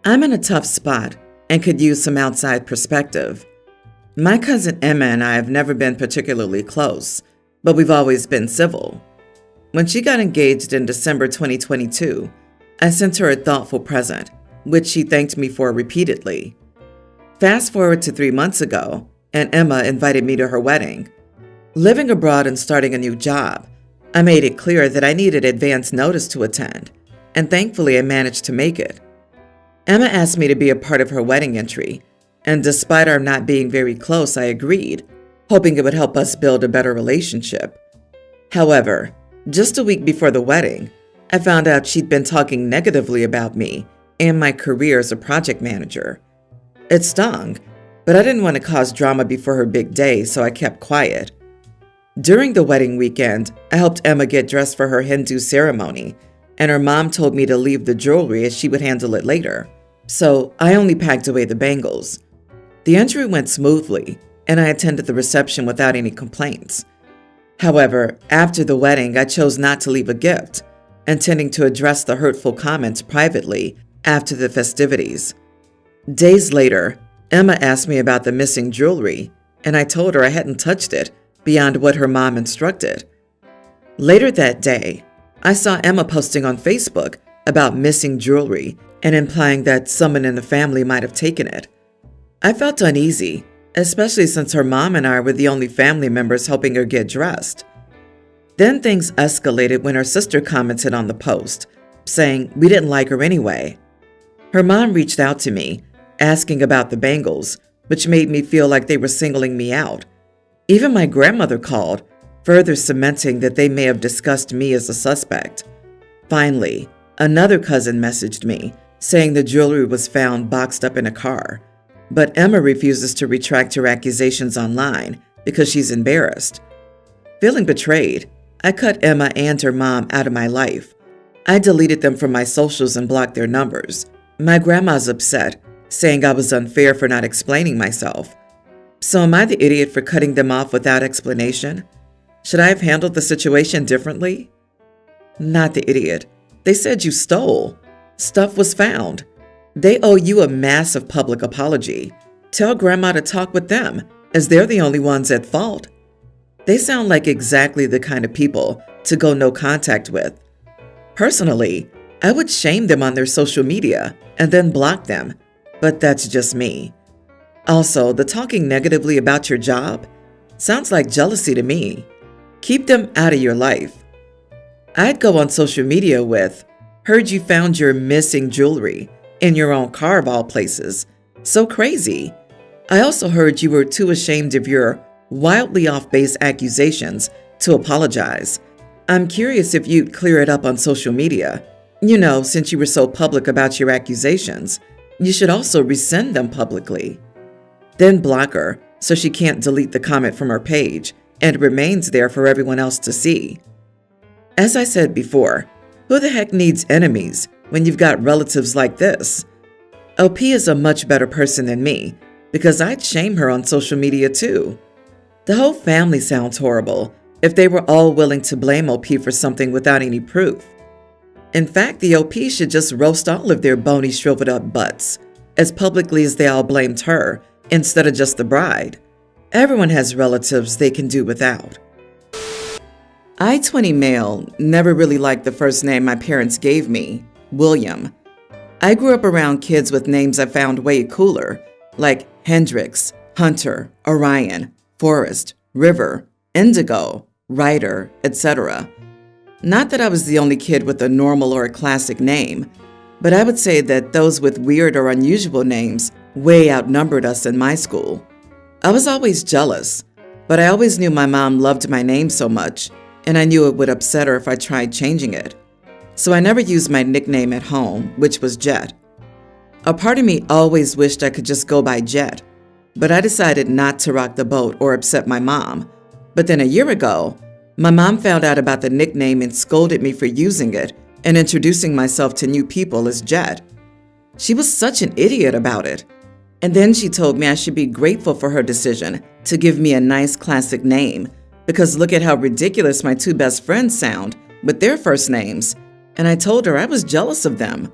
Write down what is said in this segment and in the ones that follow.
I'm in a tough spot and could use some outside perspective. My cousin Emma and I have never been particularly close, but we've always been civil. When she got engaged in December 2022, I sent her a thoughtful present, which she thanked me for repeatedly. Fast forward to 3 months ago, and Emma invited me to her wedding. Living abroad and starting a new job, I made it clear that I needed advance notice to attend, and thankfully I managed to make it. Emma asked me to be a part of her wedding entry, and despite our not being very close, I agreed, hoping it would help us build a better relationship. However, just a week before the wedding, I found out she'd been talking negatively about me and my career as a project manager. It stung, but I didn't want to cause drama before her big day, so I kept quiet. During the wedding weekend, I helped Emma get dressed for her Hindu ceremony, and her mom told me to leave the jewelry as she would handle it later, so I only packed away the bangles. The entry went smoothly, and I attended the reception without any complaints. However, after the wedding, I chose not to leave a gift, intending to address the hurtful comments privately after the festivities. Days later, Emma asked me about the missing jewelry, and I told her I hadn't touched it beyond what her mom instructed. Later that day, I saw Emma posting on Facebook about missing jewelry and implying that someone in the family might have taken it. I felt uneasy, especially since her mom and I were the only family members helping her get dressed. Then things escalated when her sister commented on the post, saying we didn't like her anyway. Her mom reached out to me, asking about the bangles, which made me feel like they were singling me out. Even my grandmother called, further cementing that they may have discussed me as a suspect. Finally, another cousin messaged me, saying the jewelry was found boxed up in a car. But Emma refuses to retract her accusations online because she's embarrassed. Feeling betrayed, I cut Emma and her mom out of my life. I deleted them from my socials and blocked their numbers. My grandma's upset, saying I was unfair for not explaining myself. So am I the idiot for cutting them off without explanation? Should I have handled the situation differently? Not the idiot. They said you stole. Stuff was found. They owe you a massive public apology. Tell Grandma to talk with them, as they're the only ones at fault. They sound like exactly the kind of people to go no contact with. Personally, I would shame them on their social media and then block them, but that's just me. Also, the talking negatively about your job sounds like jealousy to me. Keep them out of your life. I'd go on social media with, heard you found your missing jewelry in your own car of all places. So crazy. I also heard you were too ashamed of your wildly off-base accusations to apologize. I'm curious if you'd clear it up on social media. You know, since you were so public about your accusations, you should also rescind them publicly. Then block her so she can't delete the comment from her page and it remains there for everyone else to see. As I said before, who the heck needs enemies when you've got relatives like this? OP is a much better person than me because I'd shame her on social media too. The whole family sounds horrible if they were all willing to blame OP for something without any proof. In fact, the OP should just roast all of their bony, shriveled up butts as publicly as they all blamed her instead of just the bride. Everyone has relatives they can do without. I-20 male never really liked the first name my parents gave me, William. I grew up around kids with names I found way cooler, like Hendrix, Hunter, Orion, Forrest, River, Indigo, Ryder, etc. Not that I was the only kid with a normal or a classic name, but I would say that those with weird or unusual names way outnumbered us in my school. I was always jealous, but I always knew my mom loved my name so much, and I knew it would upset her if I tried changing it. So I never used my nickname at home, which was Jet. A part of me always wished I could just go by Jet, but I decided not to rock the boat or upset my mom. But then a year ago, my mom found out about the nickname and scolded me for using it and introducing myself to new people as Jet. She was such an idiot about it. And then she told me I should be grateful for her decision to give me a nice classic name, because look at how ridiculous my two best friends sound with their first names. And I told her I was jealous of them.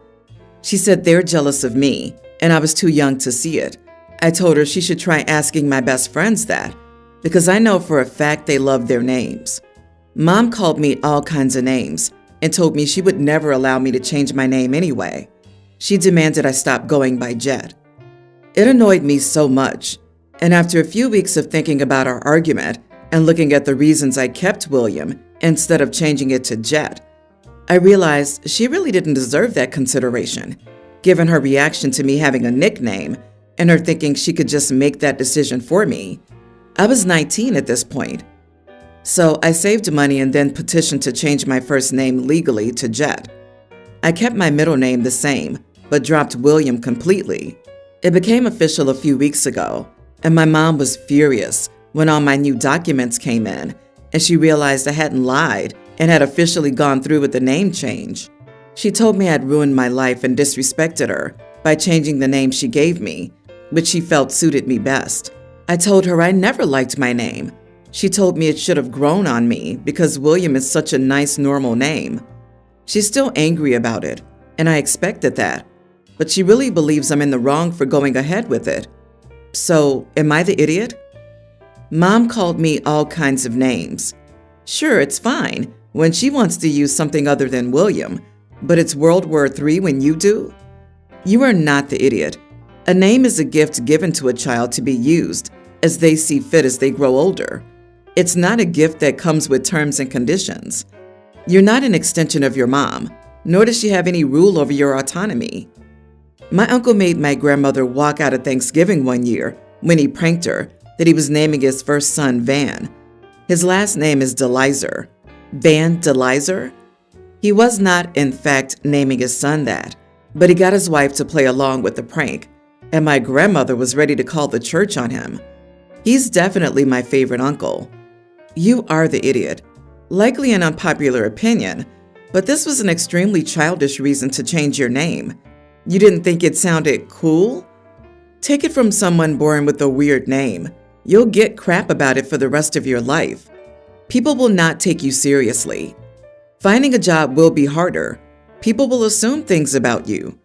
She said they're jealous of me, and I was too young to see it. I told her she should try asking my best friends that, because I know for a fact they love their names. Mom called me all kinds of names and told me she would never allow me to change my name anyway. She demanded I stop going by Jet. It annoyed me so much, and after a few weeks of thinking about our argument and looking at the reasons I kept William instead of changing it to Jet, I realized she really didn't deserve that consideration, given her reaction to me having a nickname and her thinking she could just make that decision for me. I was 19 at this point. So I saved money and then petitioned to change my first name legally to Jet. I kept my middle name the same, but dropped William completely. It became official a few weeks ago, and my mom was furious when all my new documents came in and she realized I hadn't lied and had officially gone through with the name change. She told me I'd ruined my life and disrespected her by changing the name she gave me, which she felt suited me best. I told her I never liked my name. She told me it should have grown on me because William is such a nice, normal name. She's still angry about it, and I expected that, but she really believes I'm in the wrong for going ahead with it. So, am I the idiot? Mom called me all kinds of names. Sure, it's fine when she wants to use something other than William, but it's World War III when you do? You are not the idiot. A name is a gift given to a child to be used as they see fit as they grow older. It's not a gift that comes with terms and conditions. You're not an extension of your mom, nor does she have any rule over your autonomy. My uncle made my grandmother walk out of Thanksgiving one year when he pranked her that he was naming his first son Van. His last name is DeLizer. Van DeLizer? He was not, in fact, naming his son that, but he got his wife to play along with the prank, and my grandmother was ready to call the church on him. He's definitely my favorite uncle. You are the idiot. Likely an unpopular opinion, but this was an extremely childish reason to change your name. You didn't think it sounded cool? Take it from someone born with a weird name. You'll get crap about it for the rest of your life. People will not take you seriously. Finding a job will be harder. People will assume things about you,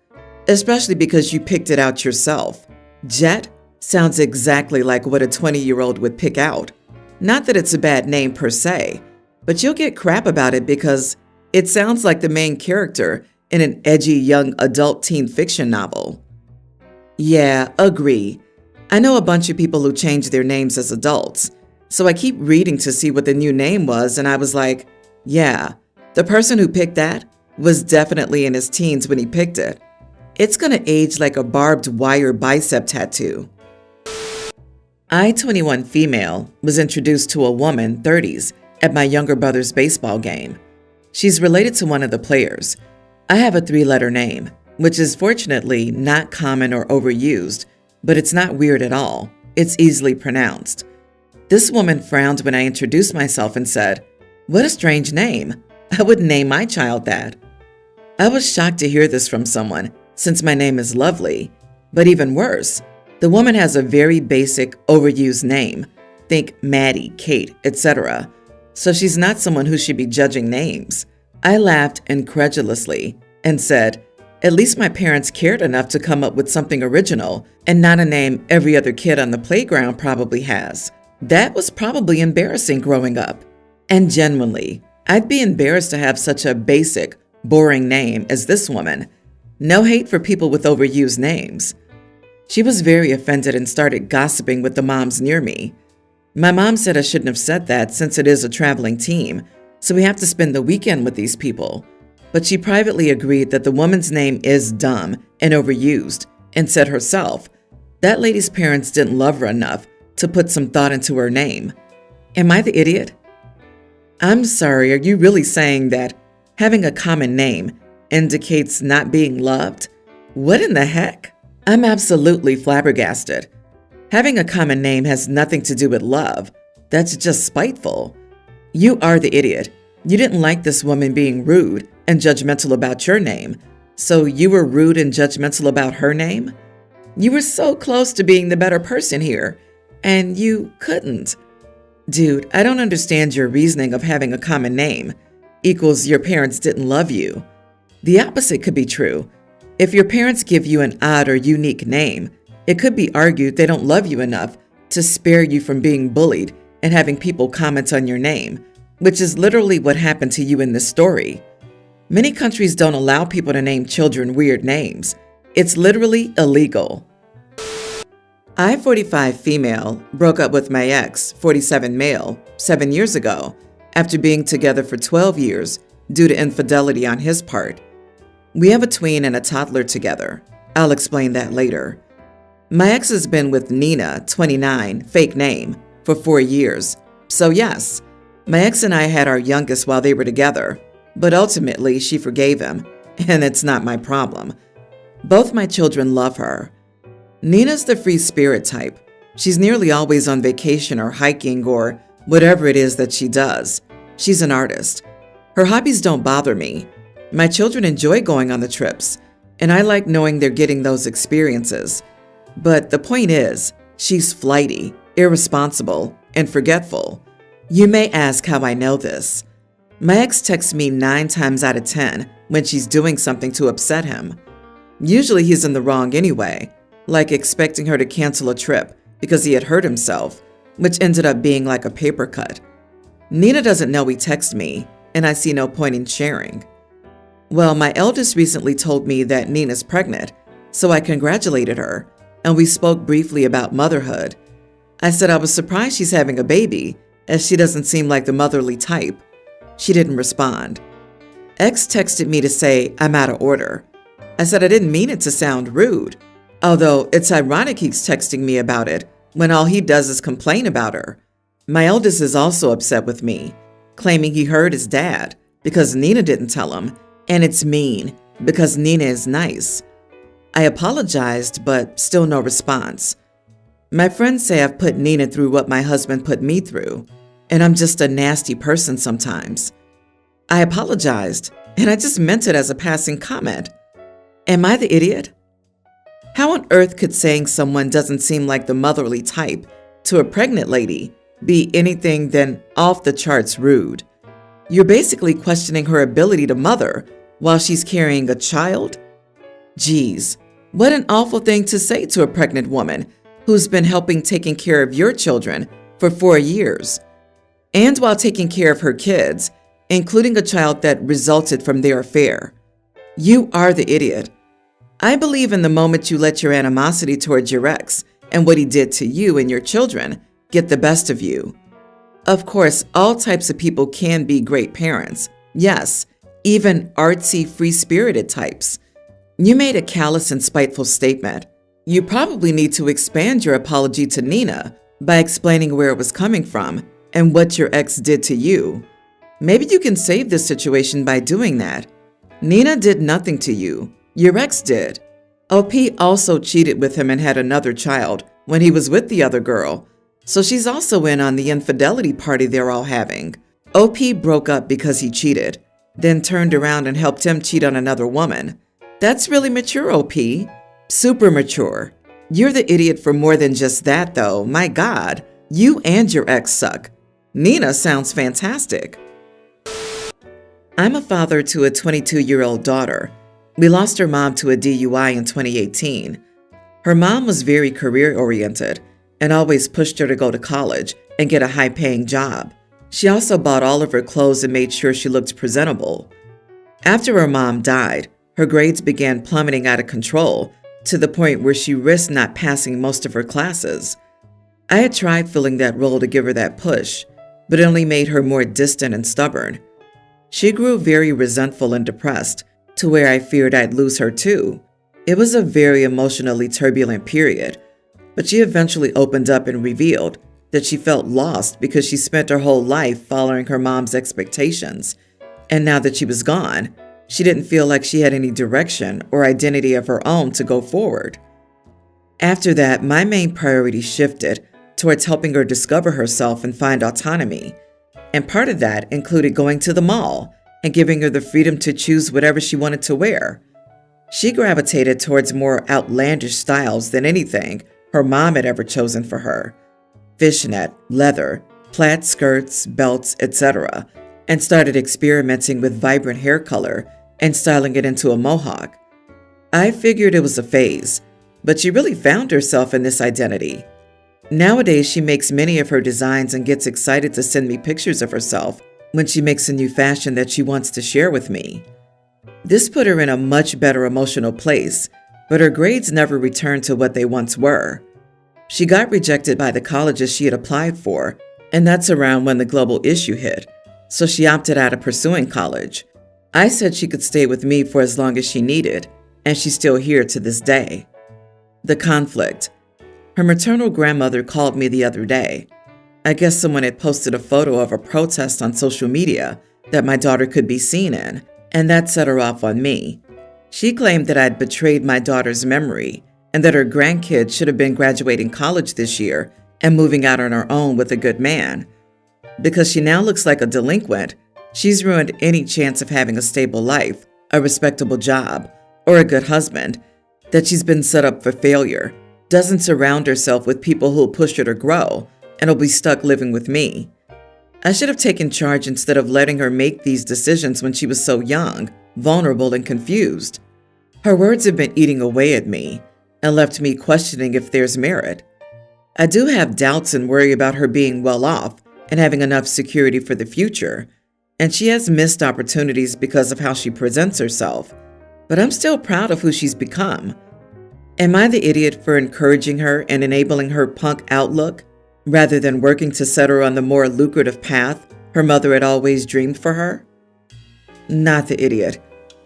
especially because you picked it out yourself. Jet sounds exactly like what a 20-year-old would pick out. Not that it's a bad name per se, but you'll get crap about it because it sounds like the main character in an edgy young adult teen fiction novel. Yeah, agree. I know a bunch of people who change their names as adults, so I keep reading to see what the new name was, and I was like, yeah, the person who picked that was definitely in his teens when he picked it. It's gonna age like a barbed wire bicep tattoo. I, 21 female, was introduced to a woman, 30s, at my younger brother's baseball game. She's related to one of the players. I have a 3-letter name, which is fortunately not common or overused, but it's not weird at all. It's easily pronounced. This woman frowned when I introduced myself and said, "What a strange name. I wouldn't name my child that." I was shocked to hear this from someone, since my name is lovely. But even worse, the woman has a very basic, overused name. Think Maddie, Kate, etc. So she's not someone who should be judging names. I laughed incredulously and said, at least my parents cared enough to come up with something original and not a name every other kid on the playground probably has. That was probably embarrassing growing up. And genuinely, I'd be embarrassed to have such a basic, boring name as this woman. No hate for people with overused names. She was very offended and started gossiping with the moms near me. My mom said I shouldn't have said that since it is a traveling team, so we have to spend the weekend with these people. But she privately agreed that the woman's name is dumb and overused and said herself, that lady's parents didn't love her enough to put some thought into her name. Am I the idiot? I'm sorry, are you really saying that having a common name indicates not being loved? What in the heck? I'm absolutely flabbergasted. Having a common name has nothing to do with love. That's just spiteful. You are the idiot. You didn't like this woman being rude and judgmental about your name, so you were rude and judgmental about her name? You were so close to being the better person here, and you couldn't. Dude, I don't understand your reasoning of having a common name equals your parents didn't love you. The opposite could be true. If your parents give you an odd or unique name, it could be argued they don't love you enough to spare you from being bullied and having people comment on your name, which is literally what happened to you in this story. Many countries don't allow people to name children weird names. It's literally illegal. I, 45 female, broke up with my ex, 47 male, 7 years ago after being together for 12 years due to infidelity on his part. We have a tween and a toddler together. I'll explain that later. My ex has been with Nina, 29, fake name, for 4 years. So yes, my ex and I had our youngest while they were together, but ultimately she forgave him, and it's not my problem. Both my children love her. Nina's the free spirit type. She's nearly always on vacation or hiking or whatever it is that she does. She's an artist. Her hobbies don't bother me. My children enjoy going on the trips, and I like knowing they're getting those experiences. But the point is, she's flighty, irresponsible, and forgetful. You may ask how I know this. My ex texts me 9 times out of 10 when she's doing something to upset him. Usually he's in the wrong anyway, like expecting her to cancel a trip because he had hurt himself, which ended up being like a paper cut. Nina doesn't know he texted me, and I see no point in sharing. Well, my eldest recently told me that Nina's pregnant, so I congratulated her, and we spoke briefly about motherhood. I said I was surprised she's having a baby, as she doesn't seem like the motherly type. She didn't respond. Ex texted me to say I'm out of order. I said I didn't mean it to sound rude, although it's ironic he's texting me about it when all he does is complain about her. My eldest is also upset with me, claiming he heard his dad because Nina didn't tell him, and it's mean because Nina is nice. I apologized, but still no response. My friends say I've put Nina through what my husband put me through, and I'm just a nasty person sometimes. I apologized, and I just meant it as a passing comment. Am I the idiot? How on earth could saying someone doesn't seem like the motherly type to a pregnant lady be anything than off the charts rude? You're basically questioning her ability to mother while she's carrying a child? Geez, what an awful thing to say to a pregnant woman who's been helping taking care of your children for 4 years. And while taking care of her kids, including a child that resulted from their affair. You are the idiot. I believe in the moment you let your animosity towards your ex and what he did to you and your children get the best of you. Of course, all types of people can be great parents. Yes, even artsy, free-spirited types. You made a callous and spiteful statement. You probably need to expand your apology to Nina by explaining where it was coming from and what your ex did to you. Maybe you can save this situation by doing that. Nina did nothing to you. Your ex did. OP also cheated with him and had another child when he was with the other girl, so she's also in on the infidelity party they're all having. OP broke up because he cheated, then turned around and helped him cheat on another woman. That's really mature, OP. Super mature. You're the idiot for more than just that, though. My God, you and your ex suck. Nina sounds fantastic. I'm a father to a 22-year-old daughter. We lost her mom to a DUI in 2018. Her mom was very career-oriented and always pushed her to go to college and get a high-paying job. She also bought all of her clothes and made sure she looked presentable. After her mom died, her grades began plummeting out of control to the point where she risked not passing most of her classes. I had tried filling that role to give her that push, but it only made her more distant and stubborn. She grew very resentful and depressed, to where I feared I'd lose her too. It was a very emotionally turbulent period, but she eventually opened up and revealed that she felt lost because she spent her whole life following her mom's expectations, and now that she was gone, she didn't feel like she had any direction or identity of her own to go forward. After that, my main priority shifted towards helping her discover herself and find autonomy, and part of that included going to the mall and giving her the freedom to choose whatever she wanted to wear. She gravitated towards more outlandish styles than anything her mom had ever chosen for her. Fishnet, leather, plaid skirts, belts, etc., and started experimenting with vibrant hair color and styling it into a mohawk. I figured it was a phase, but she really found herself in this identity. Nowadays, she makes many of her designs and gets excited to send me pictures of herself when she makes a new fashion that she wants to share with me. This put her in a much better emotional place, but her grades never returned to what they once were. She got rejected by the colleges she had applied for, and that's around when the global issue hit, so she opted out of pursuing college. I said she could stay with me for as long as she needed, and she's still here to this day. The conflict. Her maternal grandmother called me the other day. I guess someone had posted a photo of a protest on social media that my daughter could be seen in, and that set her off on me. She claimed that I'd betrayed my daughter's memory and that her grandkids should have been graduating college this year and moving out on her own with a good man. Because she now looks like a delinquent, she's ruined any chance of having a stable life, a respectable job, or a good husband, that she's been set up for failure, doesn't surround herself with people who'll push her to grow, and will be stuck living with me. I should have taken charge instead of letting her make these decisions when she was so young, vulnerable, and confused. Her words have been eating away at me and left me questioning if there's merit. I do have doubts and worry about her being well off and having enough security for the future, and she has missed opportunities because of how she presents herself, but I'm still proud of who she's become. Am I the idiot for encouraging her and enabling her punk outlook, rather than working to set her on the more lucrative path her mother had always dreamed for her? Not the idiot.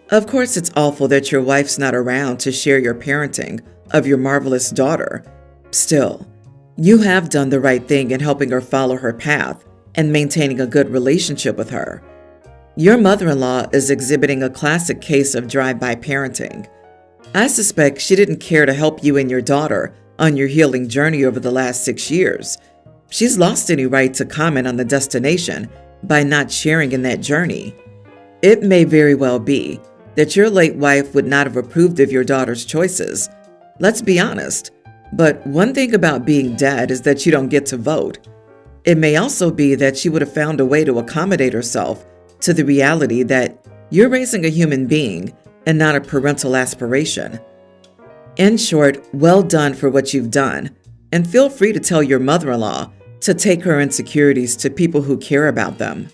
Of course, it's awful that your wife's not around to share your parenting of your marvelous daughter. Still, you have done the right thing in helping her follow her path and maintaining a good relationship with her. Your mother-in-law is exhibiting a classic case of drive-by parenting. I suspect she didn't care to help you and your daughter on your healing journey over the last 6 years. She's lost any right to comment on the destination by not sharing in that journey. It may very well be that your late wife would not have approved of your daughter's choices. Let's be honest. But one thing about being dead is that you don't get to vote. It may also be that she would have found a way to accommodate herself to the reality that you're raising a human being and not a parental aspiration. In short, well done for what you've done, and feel free to tell your mother-in-law to take her insecurities to people who care about them.